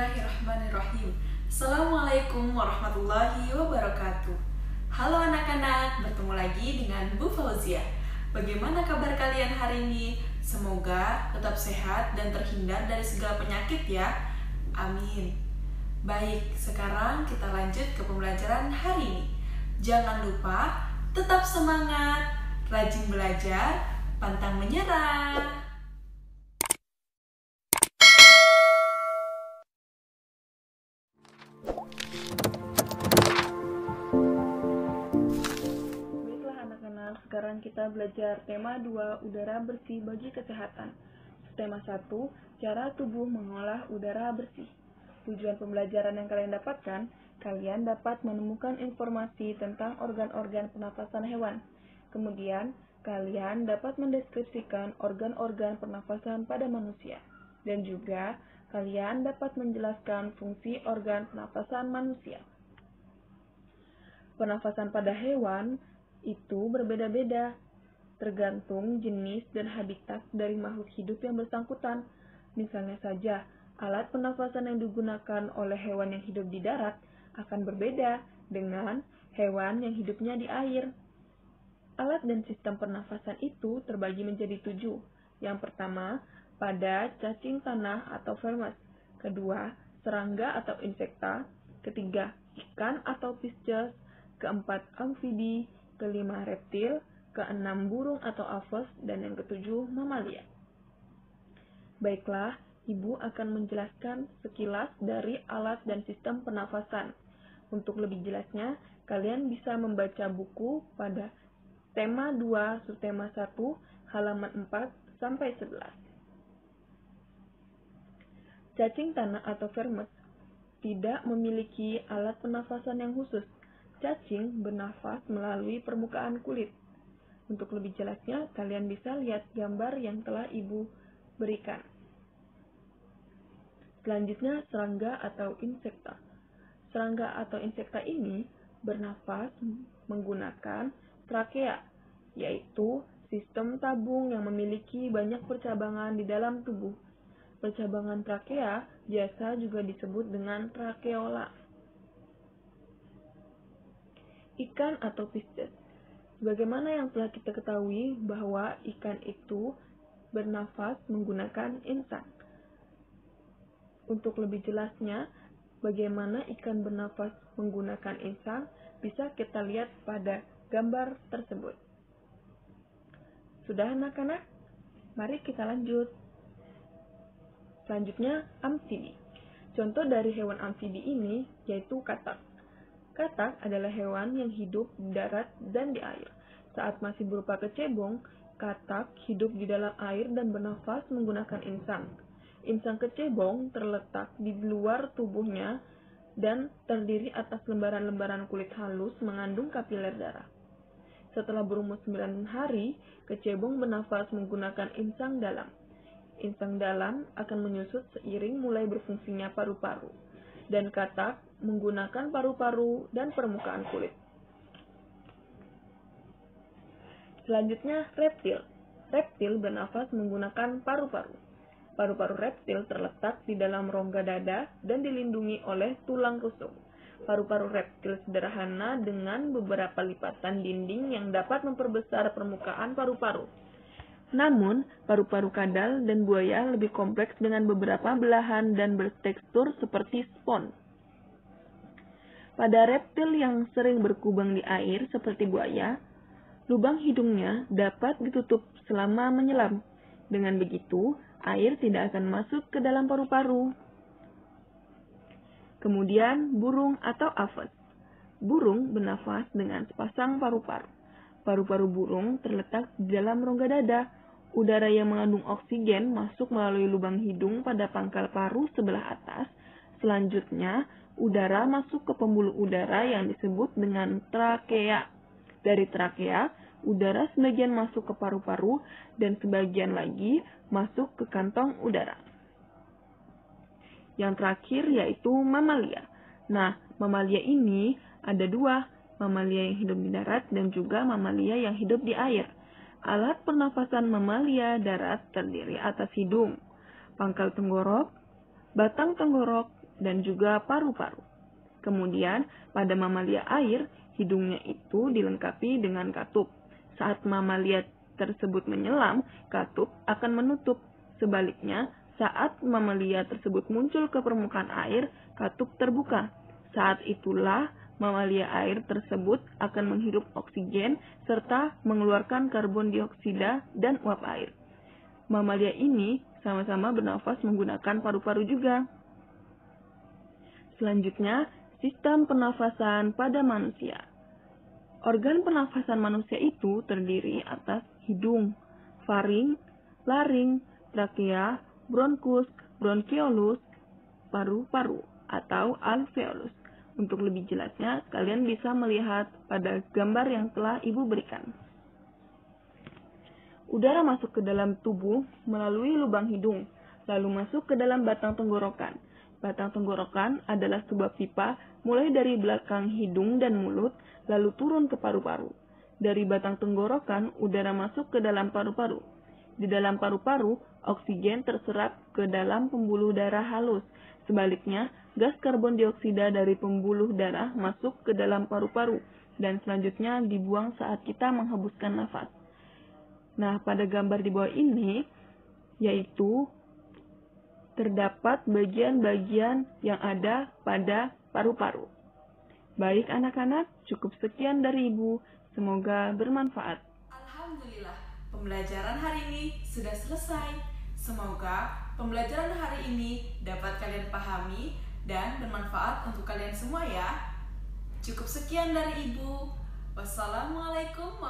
Bismillahirrahmanirrahim. Assalamualaikum warahmatullahi wabarakatuh. Halo anak-anak, bertemu lagi dengan Bu Fauzia. Bagaimana kabar kalian hari ini? Semoga tetap sehat dan terhindar dari segala penyakit ya. Amin. Baik, sekarang kita lanjut ke pembelajaran hari ini. Jangan lupa tetap semangat, rajin belajar, pantang menyerah. Sekarang kita belajar tema 2, udara bersih bagi kesehatan. Tema 1, cara tubuh mengolah udara bersih. Tujuan pembelajaran yang kalian dapatkan, kalian dapat menemukan informasi tentang organ-organ pernafasan hewan. Kemudian, kalian dapat mendeskripsikan organ-organ pernafasan pada manusia. Dan juga, kalian dapat menjelaskan fungsi organ pernafasan manusia. Pernafasan pada hewan itu berbeda-beda, tergantung jenis dan habitat dari makhluk hidup yang bersangkutan. Misalnya saja, alat pernafasan yang digunakan oleh hewan yang hidup di darat akan berbeda dengan hewan yang hidupnya di air. Alat dan sistem pernafasan itu terbagi menjadi 7. Yang pertama, pada cacing tanah atau vermes. Kedua, serangga atau insekta. Ketiga, ikan atau pisces. Keempat, amfibi. Kelima, reptil. Keenam, burung atau aves. Dan yang ketujuh, mamalia. Baiklah, Ibu akan menjelaskan sekilas dari alat dan sistem pernafasan. Untuk lebih jelasnya, kalian bisa membaca buku pada tema 2, subtema 1, halaman 4-11. Cacing tanah atau vermes tidak memiliki alat pernafasan yang khusus. Cacing bernafas melalui permukaan kulit. Untuk lebih jelasnya, kalian bisa lihat gambar yang telah Ibu berikan. Selanjutnya, serangga atau insekta. Serangga atau insekta ini bernafas menggunakan trakea, yaitu sistem tabung yang memiliki banyak percabangan di dalam tubuh. Percabangan trakea biasa juga disebut dengan trakeola. Ikan atau pisces. Sebagaimana yang telah kita ketahui bahwa ikan itu bernafas menggunakan insang. Untuk lebih jelasnya, bagaimana ikan bernafas menggunakan insang bisa kita lihat pada gambar tersebut. Sudah anak-anak? Mari kita lanjut. Selanjutnya, amfibi. Contoh dari hewan amfibi ini yaitu katak. Katak adalah hewan yang hidup di darat dan di air. Saat masih berupa kecebong, katak hidup di dalam air dan bernafas menggunakan insang. Insang kecebong terletak di luar tubuhnya dan terdiri atas lembaran-lembaran kulit halus mengandung kapiler darah. Setelah berumur 9 hari, kecebong bernafas menggunakan insang dalam. Insang dalam akan menyusut seiring mulai berfungsinya paru-paru, dan katak menggunakan paru-paru dan permukaan kulit. Selanjutnya, reptil. Reptil bernafas menggunakan paru-paru. Paru-paru reptil terletak di dalam rongga dada dan dilindungi oleh tulang rusuk. Paru-paru reptil sederhana dengan beberapa lipatan dinding yang dapat memperbesar permukaan paru-paru. Namun, paru-paru kadal dan buaya lebih kompleks dengan beberapa belahan dan bertekstur seperti spons. Pada reptil yang sering berkubang di air seperti buaya, lubang hidungnya dapat ditutup selama menyelam. Dengan begitu, air tidak akan masuk ke dalam paru-paru. Kemudian, burung atau aves. Burung bernafas dengan sepasang paru-paru. Paru-paru burung terletak di dalam rongga dada. Udara yang mengandung oksigen masuk melalui lubang hidung pada pangkal paru sebelah atas. Selanjutnya, udara masuk ke pembuluh udara yang disebut dengan trakea. Dari trakea, udara sebagian masuk ke paru-paru dan sebagian lagi masuk ke kantong udara. Yang terakhir yaitu mamalia. Nah, mamalia ini ada 2, mamalia yang hidup di darat dan juga mamalia yang hidup di air. Alat pernafasan mamalia darat terdiri atas hidung, pangkal tenggorok, batang tenggorok, dan juga paru-paru. Kemudian, pada mamalia air, hidungnya itu dilengkapi dengan katup. Saat mamalia tersebut menyelam, katup akan menutup. Sebaliknya, saat mamalia tersebut muncul ke permukaan air, katup terbuka. Saat itulah mamalia air tersebut akan menghirup oksigen serta mengeluarkan karbon dioksida dan uap air. Mamalia ini sama-sama bernafas menggunakan paru-paru juga. Selanjutnya, sistem pernafasan pada manusia. Organ pernafasan manusia itu terdiri atas hidung, faring, laring, trakea, bronkus, bronkiolus, paru-paru, atau alveolus. Untuk lebih jelasnya, kalian bisa melihat pada gambar yang telah Ibu berikan. Udara masuk ke dalam tubuh melalui lubang hidung, lalu masuk ke dalam batang tenggorokan. Batang tenggorokan adalah sebuah pipa mulai dari belakang hidung dan mulut, lalu turun ke paru-paru. Dari batang tenggorokan, udara masuk ke dalam paru-paru. Di dalam paru-paru, oksigen terserap ke dalam pembuluh darah halus. Sebaliknya, gas karbon dioksida dari pembuluh darah masuk ke dalam paru-paru dan selanjutnya dibuang saat kita menghembuskan nafas. Nah, pada gambar di bawah ini, yaitu terdapat bagian-bagian yang ada pada paru-paru. Baik anak-anak, cukup sekian dari Ibu. Semoga bermanfaat. Alhamdulillah, pembelajaran hari ini sudah selesai. Semoga pembelajaran hari ini dapat kalian pahami dan bermanfaat untuk kalian semua ya. Cukup sekian dari Ibu. Wassalamualaikum